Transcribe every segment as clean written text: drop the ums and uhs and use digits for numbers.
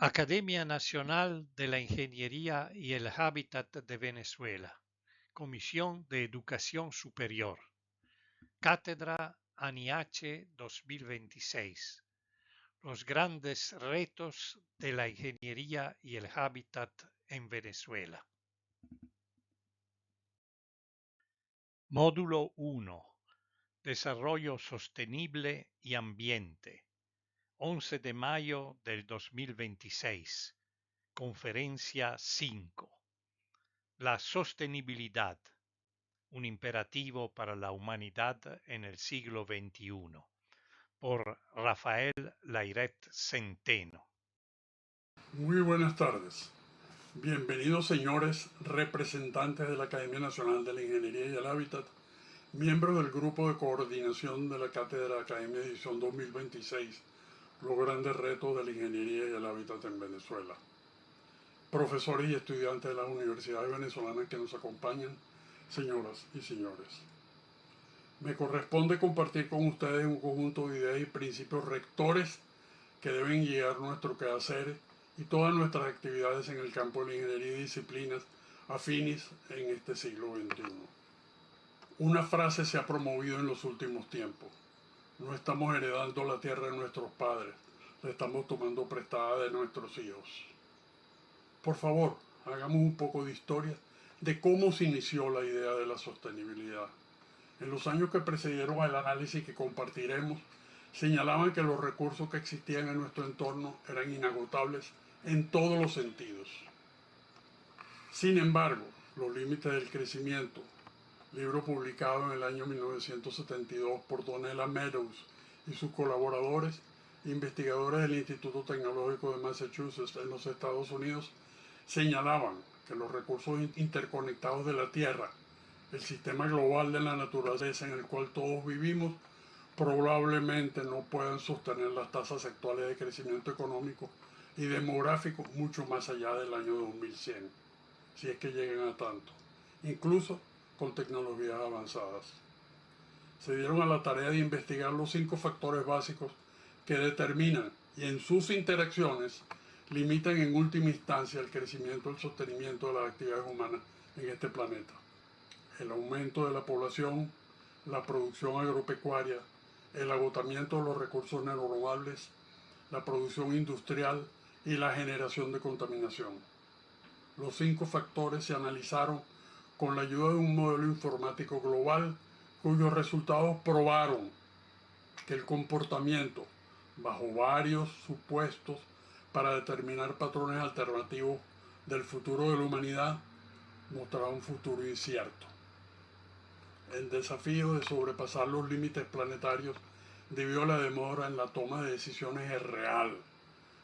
Academia Nacional de la Ingeniería y el Hábitat de Venezuela. Comisión de Educación Superior. Cátedra ANIH 2026. Los grandes retos de la ingeniería y el hábitat en Venezuela. Módulo 1. Desarrollo sostenible y ambiente. 11 de mayo del 2026. Conferencia 5. La sostenibilidad, un imperativo para la humanidad en el siglo XXI, por Rafael Layret Centeno. Muy buenas tardes. Bienvenidos, señores representantes de la Academia Nacional de la Ingeniería y el Hábitat, miembros del Grupo de Coordinación de la Cátedra Academia Edición 2026, los grandes retos de la ingeniería y el hábitat en Venezuela. Profesores y estudiantes de las universidades venezolanas que nos acompañan, señoras y señores. Me corresponde compartir con ustedes un conjunto de ideas y principios rectores que deben guiar nuestro quehacer y todas nuestras actividades en el campo de la ingeniería y disciplinas afines en este siglo XXI. Una frase se ha promovido en los últimos tiempos: no estamos heredando la tierra de nuestros padres, la estamos tomando prestada de nuestros hijos. Por favor, hagamos un poco de historia de cómo se inició la idea de la sostenibilidad. En los años que precedieron al análisis que compartiremos, señalaban que los recursos que existían en nuestro entorno eran inagotables en todos los sentidos. Sin embargo, los límites del crecimiento, libro publicado en el año 1972 por Donella Meadows y sus colaboradores, investigadores del Instituto Tecnológico de Massachusetts en los Estados Unidos, señalaban que los recursos interconectados de la Tierra, el sistema global de la naturaleza en el cual todos vivimos, probablemente no puedan sostener las tasas actuales de crecimiento económico y demográfico mucho más allá del año 2100, si es que llegan a tanto, incluso con tecnologías avanzadas. Se dieron a la tarea de investigar los 5 factores básicos que determinan y en sus interacciones limitan en última instancia el crecimiento y el sostenimiento de las actividades humanas en este planeta: el aumento de la población, la producción agropecuaria, el agotamiento de los recursos no renovables, la producción industrial y la generación de contaminación. Los 5 factores se analizaron con la ayuda de un modelo informático global cuyos resultados probaron que el comportamiento, bajo varios supuestos para determinar patrones alternativos del futuro de la humanidad, mostraba un futuro incierto. El desafío de sobrepasar los límites planetarios debido a la demora en la toma de decisiones es real,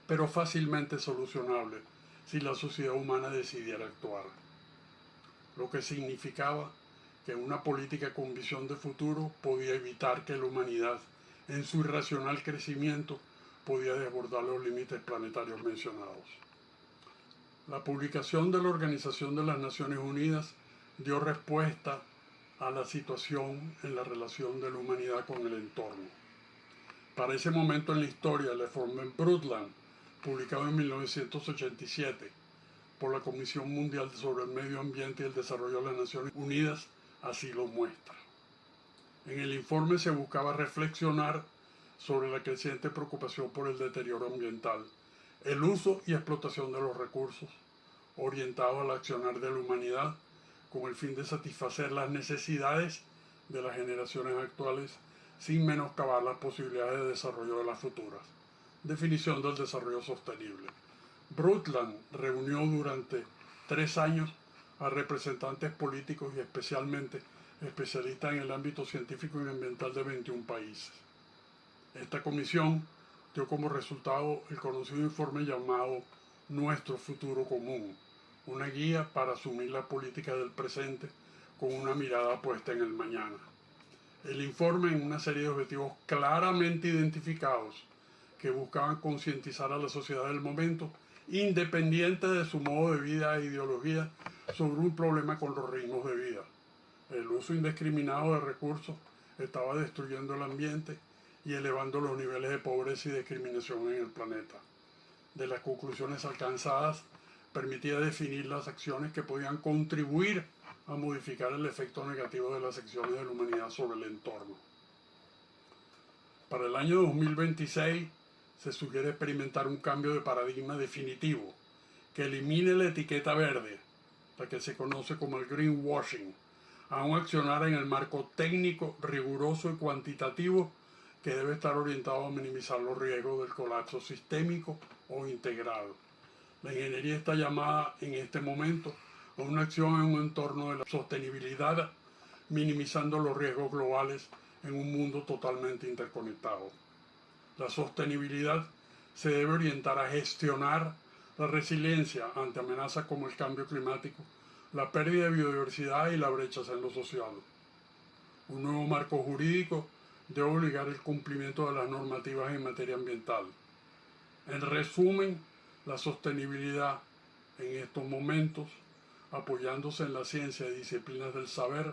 pero fácilmente solucionable si la sociedad humana decidiera actuar. Lo que significaba que una política con visión de futuro podía evitar que la humanidad, en su irracional crecimiento, podía desbordar los límites planetarios mencionados. La publicación de la Organización de las Naciones Unidas dio respuesta a la situación en la relación de la humanidad con el entorno. Para ese momento en la historia, el informe Brundtland, publicado en 1987 por la Comisión Mundial sobre el Medio Ambiente y el Desarrollo de las Naciones Unidas, así lo muestra. En el informe se buscaba reflexionar sobre la creciente preocupación por el deterioro ambiental, el uso y explotación de los recursos, orientado al accionar de la humanidad con el fin de satisfacer las necesidades de las generaciones actuales sin menoscabar las posibilidades de desarrollo de las futuras. Definición del desarrollo sostenible. Brundtland reunió durante 3 años a representantes políticos y especialmente especialistas en el ámbito científico y ambiental de 21 países. Esta comisión dio como resultado el conocido informe llamado Nuestro Futuro Común, una guía para asumir la política del presente con una mirada puesta en el mañana. El informe, en una serie de objetivos claramente identificados que buscaban concientizar a la sociedad del momento, independiente de su modo de vida e ideología, sobre un problema con los ritmos de vida. El uso indiscriminado de recursos estaba destruyendo el ambiente y elevando los niveles de pobreza y discriminación en el planeta. de las conclusiones alcanzadas permitía definir las acciones que podían contribuir a modificar el efecto negativo de las acciones de la humanidad sobre el entorno. Para el año 2026 se sugiere experimentar un cambio de paradigma definitivo que elimine la etiqueta verde, la que se conoce como el greenwashing, a un accionar en el marco técnico, riguroso y cuantitativo que debe estar orientado a minimizar los riesgos del colapso sistémico o integral. La ingeniería está llamada en este momento a una acción en un entorno de la sostenibilidad, minimizando los riesgos globales en un mundo totalmente interconectado. La sostenibilidad se debe orientar a gestionar la resiliencia ante amenazas como el cambio climático, la pérdida de biodiversidad y la brecha en lo social. Un nuevo marco jurídico debe obligar el cumplimiento de las normativas en materia ambiental. En resumen, la sostenibilidad en estos momentos, apoyándose en la ciencia y disciplinas del saber,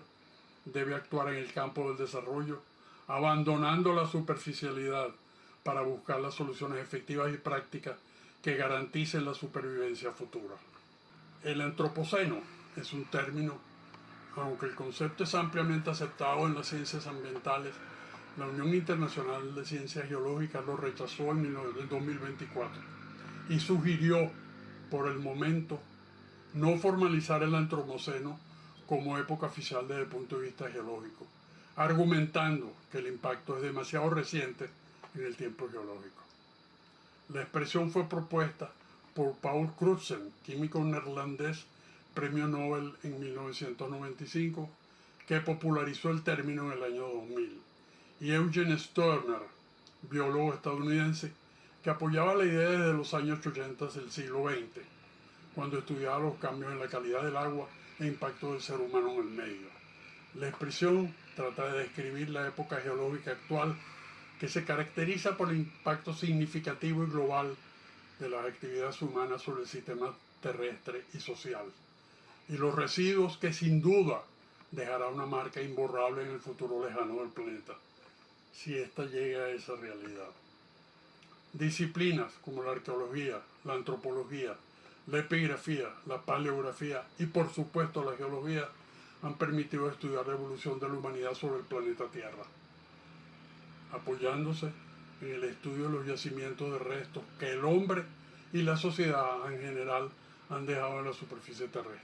debe actuar en el campo del desarrollo, abandonando la superficialidad para buscar las soluciones efectivas y prácticas que garanticen la supervivencia futura. El antropoceno es un término, aunque el concepto es ampliamente aceptado en las ciencias ambientales, la Unión Internacional de Ciencias Geológicas lo rechazó en 2024 y sugirió, por el momento, no formalizar el antropoceno como época oficial desde el punto de vista geológico, argumentando que el impacto es demasiado reciente en el tiempo geológico. La expresión fue propuesta por Paul Crutzen, químico neerlandés, premio Nobel en 1995, que popularizó el término en el año 2000, y Eugen Sterner, biólogo estadounidense, que apoyaba la idea desde los años 80 del siglo XX, cuando estudiaba los cambios en la calidad del agua e impacto del ser humano en el medio. La expresión trata de describir la época geológica actual, que se caracteriza por el impacto significativo y global de las actividades humanas sobre el sistema terrestre y social, y los residuos que sin duda dejará una marca imborrable en el futuro lejano del planeta, si ésta llega a esa realidad. Disciplinas como la arqueología, la antropología, la epigrafía, la paleografía y por supuesto la geología han permitido estudiar la evolución de la humanidad sobre el planeta Tierra, apoyándose en el estudio de los yacimientos de restos que el hombre y la sociedad en general han dejado en la superficie terrestre.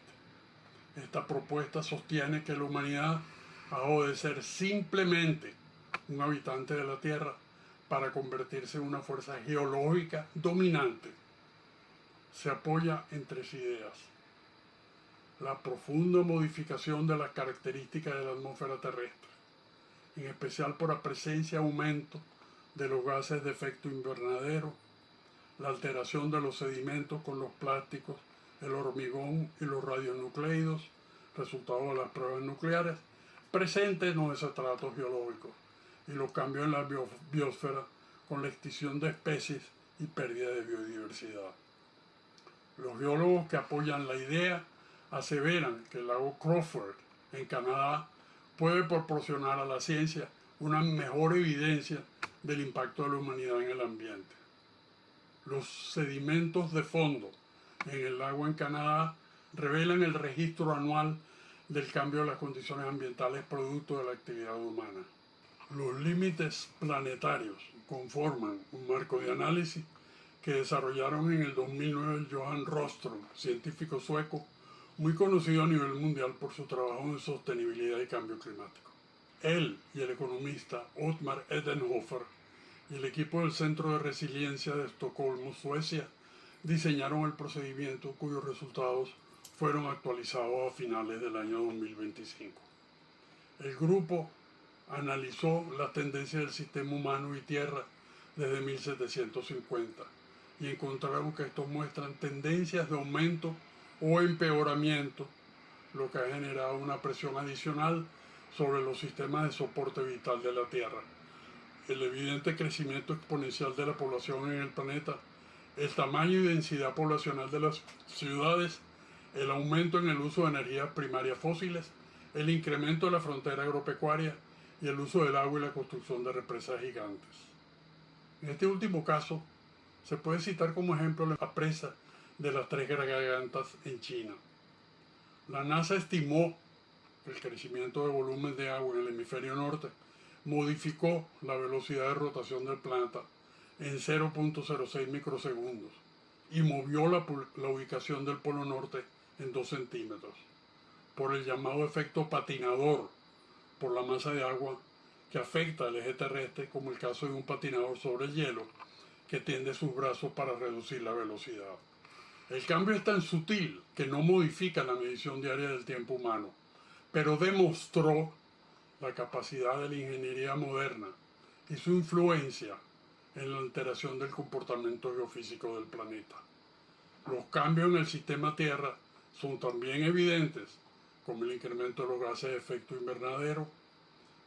Esta propuesta sostiene que la humanidad ha dejado de ser simplemente un habitante de la Tierra para convertirse en una fuerza geológica dominante. Se apoya en tres ideas: la profunda modificación de las características de la atmósfera terrestre, en especial por la presencia y aumento de los gases de efecto invernadero, la alteración de los sedimentos con los plásticos, el hormigón y los radionucleidos, resultado de las pruebas nucleares, presentes en los estratos geológicos, y los cambios en la biosfera con la extinción de especies y pérdida de biodiversidad. Los biólogos que apoyan la idea aseveran que el lago Crawford, en Canadá, puede proporcionar a la ciencia una mejor evidencia del impacto de la humanidad en el ambiente. Los sedimentos de fondo en el lago en Canadá revelan el registro anual del cambio de las condiciones ambientales producto de la actividad humana. Los límites planetarios conforman un marco de análisis que desarrollaron en el 2009 Johan Roström, científico sueco muy conocido a nivel mundial por su trabajo en sostenibilidad y cambio climático. Él y el economista Otmar Edenhofer y el equipo del Centro de Resiliencia de Estocolmo, Suecia, diseñaron el procedimiento cuyos resultados fueron actualizados a finales del año 2025. El grupo analizó las tendencias del sistema humano y tierra desde 1750 y encontraron que estos muestran tendencias de aumento o empeoramiento, lo que ha generado una presión adicional sobre los sistemas de soporte vital de la Tierra. El evidente crecimiento exponencial de la población en el planeta, el tamaño y densidad poblacional de las ciudades, el aumento en el uso de energías primarias fósiles, el incremento de la frontera agropecuaria y el uso del agua y la construcción de represas gigantes. En este último caso, Se puede citar como ejemplo la presa de las Tres Gargantas en China. La NASA estimó que el crecimiento de volumen de agua en el hemisferio norte modificó la velocidad de rotación del planeta en 0.06 microsegundos y movió la ubicación del polo norte en 2 centímetros, por el llamado efecto patinador, por la masa de agua que afecta al eje terrestre, como el caso de un patinador sobre el hielo que tiende sus brazos para reducir la velocidad. El cambio es tan sutil que no modifica la medición diaria del tiempo humano, pero demostró la capacidad de la ingeniería moderna y su influencia en la alteración del comportamiento geofísico del planeta. Los cambios en el sistema Tierra son también evidentes, como el incremento de los gases de efecto invernadero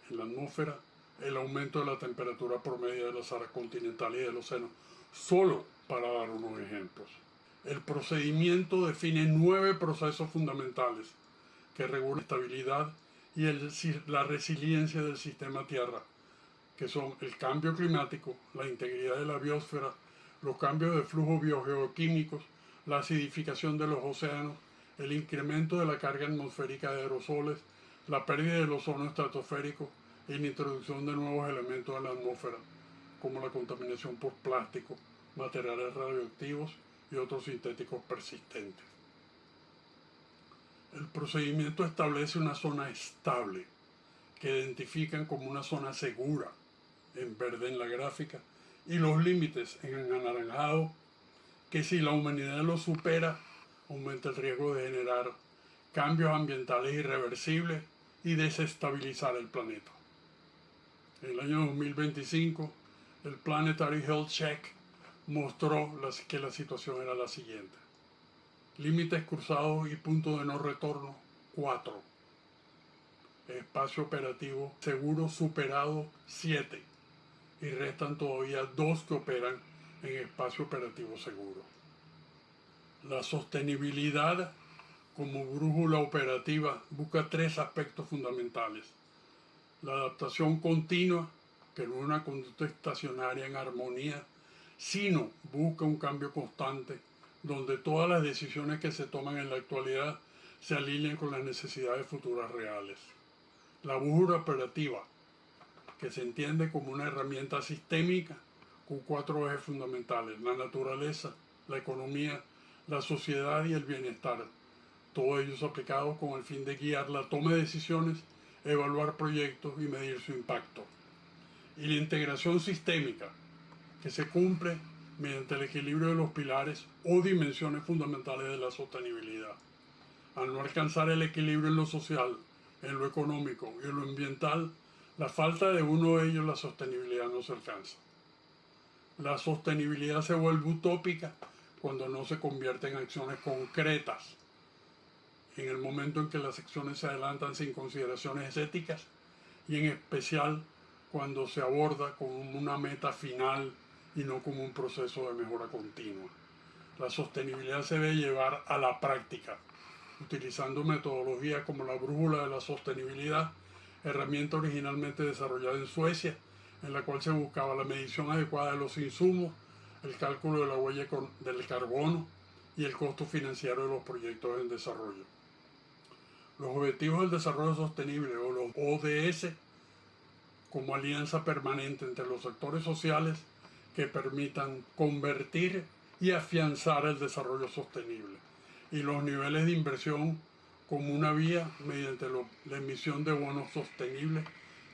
en la atmósfera, el aumento de la temperatura promedio de las aguas continentales y del océano, solo para dar unos ejemplos. El procedimiento define 9 procesos fundamentales que regulan la estabilidad y la resiliencia del sistema Tierra, que son el cambio climático, la integridad de la biosfera, los cambios de flujo biogeoquímicos, la acidificación de los océanos, el incremento de la carga atmosférica de aerosoles, la pérdida del ozono estratosférico y la introducción de nuevos elementos en la atmósfera, como la contaminación por plástico, materiales radioactivos y otros sintéticos persistentes. El procedimiento establece una zona estable, que identifican como una zona segura, en verde en la gráfica, y los límites en anaranjado, que si la humanidad los supera, aumenta el riesgo de generar cambios ambientales irreversibles y desestabilizar el planeta. En el año 2025, el Planetary Health Check mostró que la situación era la siguiente: límites cruzados y punto de no retorno 4, espacio operativo seguro superado 7, y restan todavía 2 que operan en espacio operativo seguro. La sostenibilidad como brújula operativa busca 3 aspectos fundamentales: la adaptación continua, que no es una conducta estacionaria en armonía, sino busca un cambio constante, donde todas las decisiones que se toman en la actualidad se alinean con las necesidades futuras reales. La brújula operativa, que se entiende como una herramienta sistémica con 4 ejes fundamentales: la naturaleza, la economía, la sociedad y el bienestar, todos ellos aplicados con el fin de guiar la toma de decisiones, evaluar proyectos y medir su impacto. Y la integración sistémica, que se cumple mediante el equilibrio de los pilares o dimensiones fundamentales de la sostenibilidad. Al no alcanzar el equilibrio en lo social, en lo económico y en lo ambiental, la falta de uno de ellos, la sostenibilidad, no se alcanza. La sostenibilidad se vuelve utópica cuando no se convierte en acciones concretas. En el momento en que las acciones se adelantan sin consideraciones éticas, y en especial cuando se aborda como una meta final y no como un proceso de mejora continua. La sostenibilidad se debe llevar a la práctica, utilizando metodologías como la brújula de la sostenibilidad, herramienta originalmente desarrollada en Suecia, en la cual se buscaba la medición adecuada de los insumos, el cálculo de la huella del carbono y el costo financiero de los proyectos en desarrollo. Los Objetivos del Desarrollo Sostenible, o los ODS, como alianza permanente entre los sectores sociales que permitan convertir y afianzar el desarrollo sostenible, y los niveles de inversión como una vía mediante la emisión de bonos sostenibles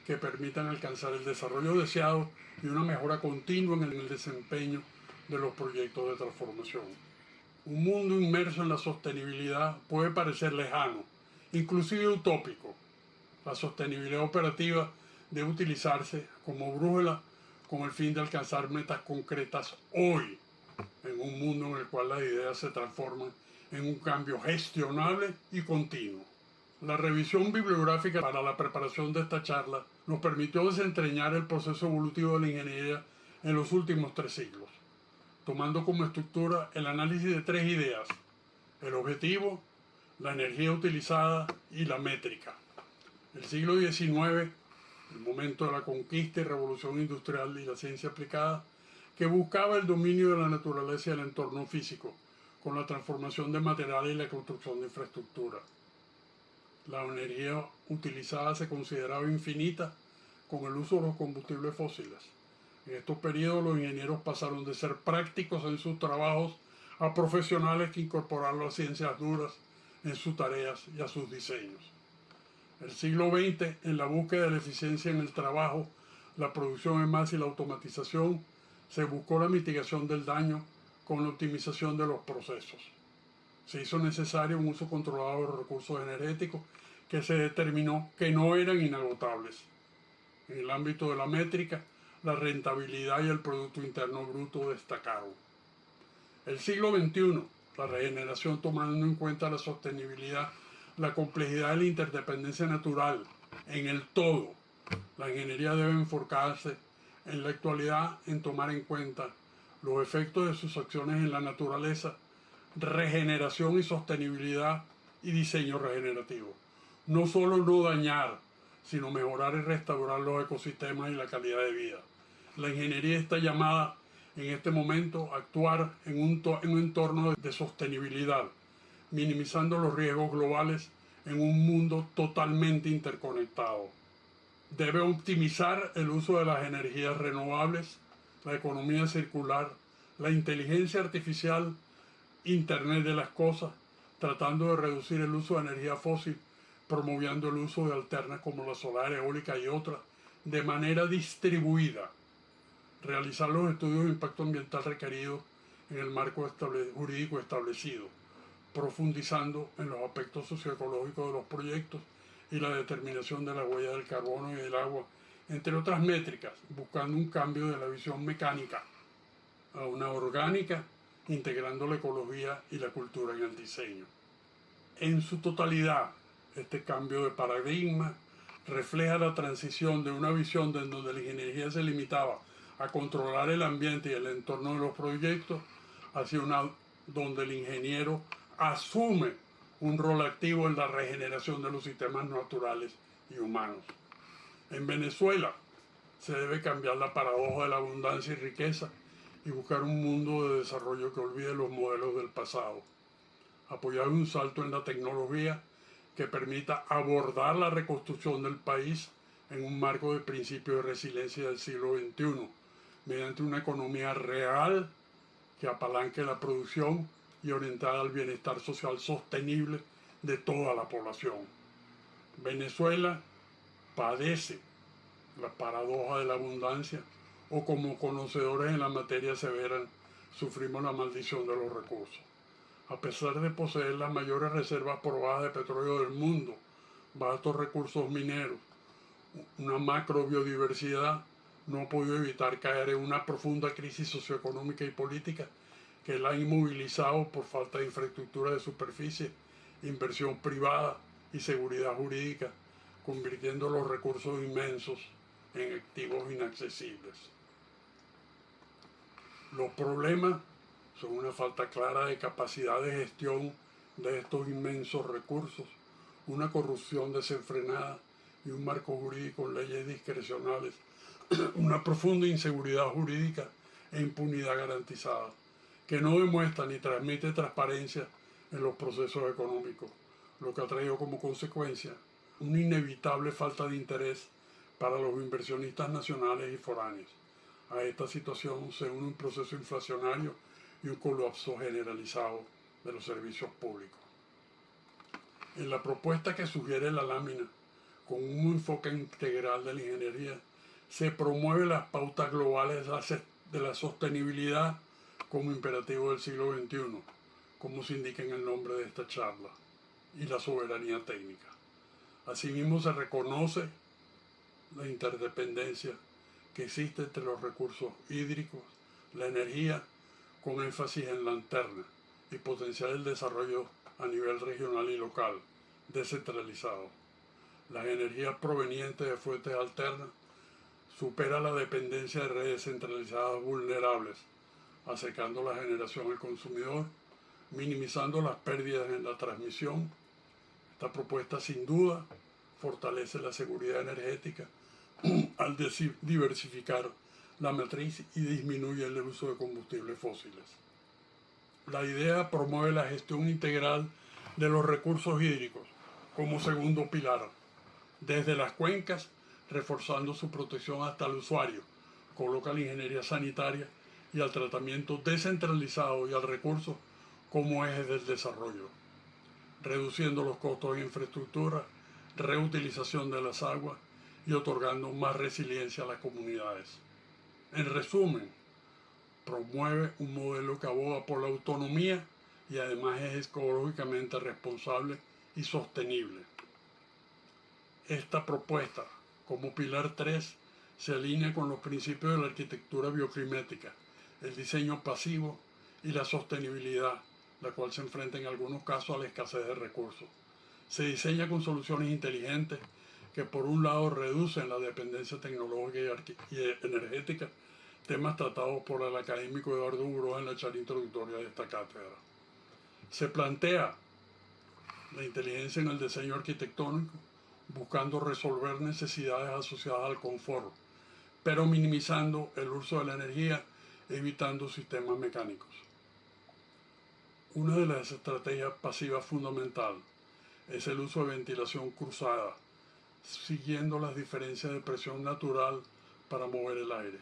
que permitan alcanzar el desarrollo deseado y una mejora continua en el desempeño de los proyectos de transformación. Un mundo inmerso en la sostenibilidad puede parecer lejano, inclusive utópico. La sostenibilidad operativa debe utilizarse como brújula con el fin de alcanzar metas concretas hoy, en un mundo en el cual las ideas se transforman en un cambio gestionable y continuo. La revisión bibliográfica para la preparación de esta charla nos permitió desentrañar el proceso evolutivo de la ingeniería en los últimos 3 siglos, tomando como estructura el análisis de 3 ideas: el objetivo, la energía utilizada y la métrica. El siglo XIX, el momento de la conquista y revolución industrial y la ciencia aplicada, que buscaba el dominio de la naturaleza y el entorno físico, con la transformación de materiales y la construcción de infraestructura. La energía utilizada se consideraba infinita con el uso de los combustibles fósiles. En estos periodos los ingenieros pasaron de ser prácticos en sus trabajos a profesionales que incorporaron las ciencias duras en sus tareas y a sus diseños. El siglo XX, en la búsqueda de la eficiencia en el trabajo, la producción en masa y la automatización, se buscó la mitigación del daño con la optimización de los procesos. Se hizo necesario un uso controlado de los recursos energéticos que se determinó que no eran inagotables. En el ámbito de la métrica, la rentabilidad y el Producto Interno Bruto destacaron. El siglo XXI, la regeneración tomando en cuenta la sostenibilidad, la complejidad y la interdependencia natural en el todo. La ingeniería debe enfocarse en la actualidad en tomar en cuenta los efectos de sus acciones en la naturaleza, regeneración y sostenibilidad y diseño regenerativo. No solo no dañar, sino mejorar y restaurar los ecosistemas y la calidad de vida. La ingeniería está llamada en este momento a actuar en un entorno de sostenibilidad, minimizando los riesgos globales en un mundo totalmente interconectado. Debe optimizar el uso de las energías renovables, la economía circular, la inteligencia artificial, Internet de las cosas, tratando de reducir el uso de energía fósil, promoviendo el uso de alternas como la solar, eólica y otras, de manera distribuida. Realizar los estudios de impacto ambiental requeridos en el marco jurídico establecido, profundizando en los aspectos socioecológicos de los proyectos y la determinación de la huella del carbono y del agua, entre otras métricas, buscando un cambio de la visión mecánica a una orgánica, integrando la ecología y la cultura en el diseño. En su totalidad, este cambio de paradigma refleja la transición de una visión en donde la ingeniería se limitaba a controlar el ambiente y el entorno de los proyectos, hacia una donde el ingeniero asume un rol activo en la regeneración de los sistemas naturales y humanos. En Venezuela se debe cambiar la paradoja de la abundancia y riqueza y buscar un mundo de desarrollo que olvide los modelos del pasado. Apoyar un salto en la tecnología que permita abordar la reconstrucción del país en un marco de principios de resiliencia del siglo XXI, mediante una economía real que apalanque la producción y orientada al bienestar social sostenible de toda la población. Venezuela padece la paradoja de la abundancia, o como conocedores en la materia se verán, sufrimos la maldición de los recursos. A pesar de poseer las mayores reservas probadas de petróleo del mundo, vastos recursos mineros, una macro biodiversidad, no ha podido evitar caer en una profunda crisis socioeconómica y política que la ha inmovilizado por falta de infraestructura de superficie, inversión privada y seguridad jurídica, convirtiendo los recursos inmensos en activos inaccesibles. Los problemas son una falta clara de capacidad de gestión de estos inmensos recursos, una corrupción desenfrenada y un marco jurídico con leyes discrecionales, una profunda inseguridad jurídica e impunidad garantizada, que no demuestra ni transmite transparencia en los procesos económicos, lo que ha traído como consecuencia una inevitable falta de interés para los inversionistas nacionales y foráneos. A esta situación se une un proceso inflacionario y un colapso generalizado de los servicios públicos. En la propuesta que sugiere la lámina, con un enfoque integral de la ingeniería, se promueven las pautas globales de la sostenibilidad como imperativo del siglo XXI, como se indica en el nombre de esta charla, y la soberanía técnica. Asimismo, se reconoce la interdependencia que existe entre los recursos hídricos, la energía, con énfasis en la interna, y potenciar el desarrollo a nivel regional y local, descentralizado. Las energías provenientes de fuentes alternas supera la dependencia de redes centralizadas vulnerables, acercando la generación al consumidor, minimizando las pérdidas en la transmisión. Esta propuesta sin duda fortalece la seguridad energética al diversificar la matriz y disminuye el uso de combustibles fósiles. La idea promueve la gestión integral de los recursos hídricos como segundo pilar, desde las cuencas, reforzando su protección hasta el usuario, coloca la ingeniería sanitaria y al tratamiento descentralizado y al recurso como eje del desarrollo, reduciendo los costos de infraestructura, reutilización de las aguas y otorgando más resiliencia a las comunidades. En resumen, promueve un modelo que aboga por la autonomía y además es ecológicamente responsable y sostenible. Esta propuesta, como pilar 3, se alinea con los principios de la arquitectura bioclimática, el diseño pasivo y la sostenibilidad, la cual se enfrenta en algunos casos a la escasez de recursos. Se diseña con soluciones inteligentes que por un lado reducen la dependencia tecnológica y energética, temas tratados por el académico Eduardo Buró en la charla introductoria de esta cátedra. Se plantea la inteligencia en el diseño arquitectónico, buscando resolver necesidades asociadas al confort, pero minimizando el uso de la energía, evitando sistemas mecánicos. Una de las estrategias pasivas fundamental es el uso de ventilación cruzada, siguiendo las diferencias de presión natural para mover el aire,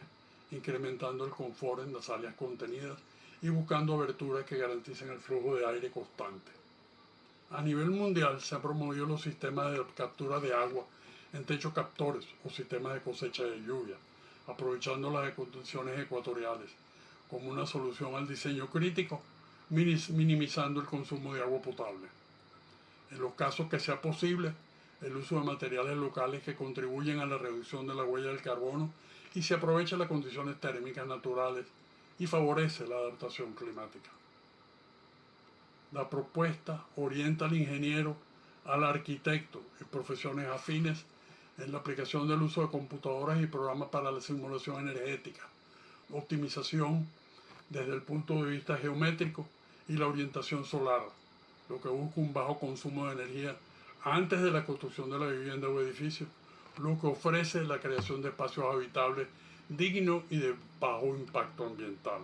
incrementando el confort en las áreas contenidas y buscando aberturas que garanticen el flujo de aire constante. A nivel mundial se han promovido los sistemas de captura de agua en techos captores o sistemas de cosecha de lluvia, aprovechando las condiciones ecuatoriales como una solución al diseño crítico, minimizando el consumo de agua potable. En los casos que sea posible, el uso de materiales locales que contribuyen a la reducción de la huella del carbono y se aprovecha las condiciones térmicas naturales y favorece la adaptación climática. La propuesta orienta al ingeniero, al arquitecto y profesiones afines en la aplicación del uso de computadoras y programas para la simulación energética, optimización desde el punto de vista geométrico y la orientación solar, lo que busca un bajo consumo de energía antes de la construcción de la vivienda o edificio, lo que ofrece la creación de espacios habitables dignos y de bajo impacto ambiental.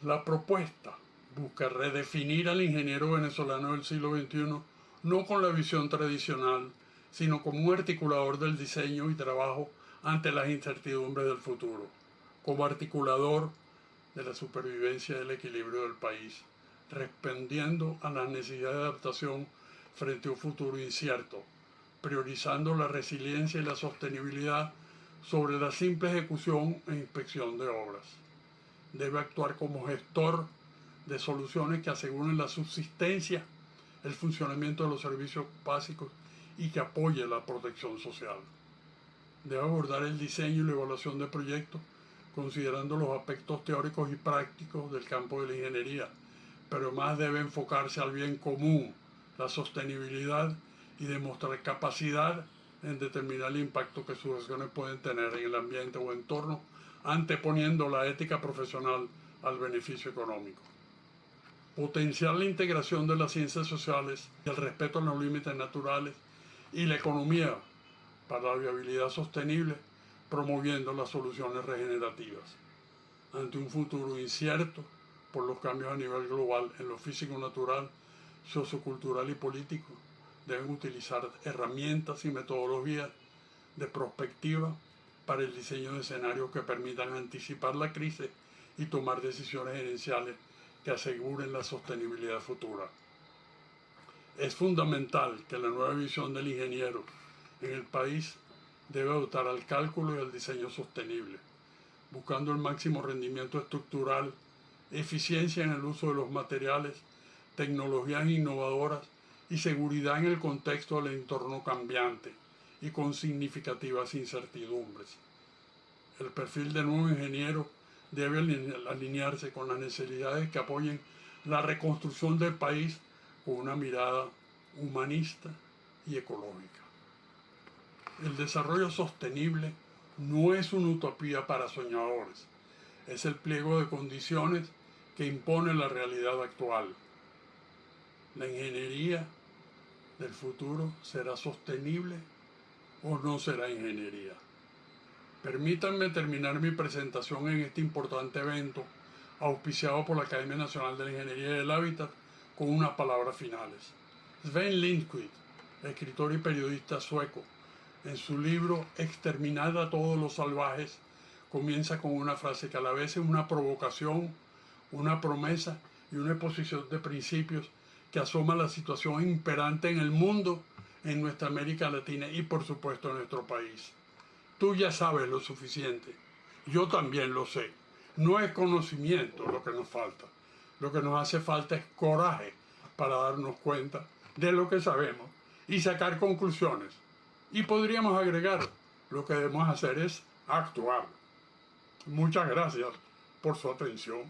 La propuesta busca redefinir al ingeniero venezolano del siglo XXI no con la visión tradicional, sino como un articulador del diseño y trabajo ante las incertidumbres del futuro, como articulador de la supervivencia y el equilibrio del país, respondiendo a la necesidad de adaptación frente a un futuro incierto, priorizando la resiliencia y la sostenibilidad sobre la simple ejecución e inspección de obras. Debe actuar como gestor de soluciones que aseguren la subsistencia, el funcionamiento de los servicios básicos y que apoye la protección social. Debe abordar el diseño y la evaluación de proyectos considerando los aspectos teóricos y prácticos del campo de la ingeniería, pero más debe enfocarse al bien común, la sostenibilidad y demostrar capacidad en determinar el impacto que sus acciones pueden tener en el ambiente o entorno, anteponiendo la ética profesional al beneficio económico. Potenciar la integración de las ciencias sociales, el respeto a los límites naturales y la economía para la viabilidad sostenible, promoviendo las soluciones regenerativas. Ante un futuro incierto por los cambios a nivel global en lo físico natural, sociocultural y político, deben utilizar herramientas y metodologías de prospectiva para el diseño de escenarios que permitan anticipar la crisis y tomar decisiones gerenciales que aseguren la sostenibilidad futura. Es fundamental que la nueva visión del ingeniero en el país debe adoptar al cálculo y al diseño sostenible, buscando el máximo rendimiento estructural, eficiencia en el uso de los materiales, tecnologías innovadoras y seguridad en el contexto del entorno cambiante y con significativas incertidumbres. El perfil de nuevo ingeniero debe alinearse con las necesidades que apoyen la reconstrucción del país con una mirada humanista y ecológica. El desarrollo sostenible no es una utopía para soñadores, es el pliego de condiciones que impone la realidad actual. La ingeniería del futuro será sostenible o no será ingeniería. Permítanme terminar mi presentación en este importante evento, auspiciado por la Academia Nacional de la Ingeniería y el Hábitat, con unas palabras finales. Sven Lindqvist, escritor y periodista sueco, en su libro Exterminad a todos los salvajes, comienza con una frase que a la vez es una provocación, una promesa y una exposición de principios que asoma la situación imperante en el mundo, en nuestra América Latina y por supuesto en nuestro país. Tú ya sabes lo suficiente, yo también lo sé. No es conocimiento lo que nos falta, lo que nos hace falta es coraje para darnos cuenta de lo que sabemos y sacar conclusiones. Y podríamos agregar, lo que debemos hacer es actuar. Muchas gracias por su atención.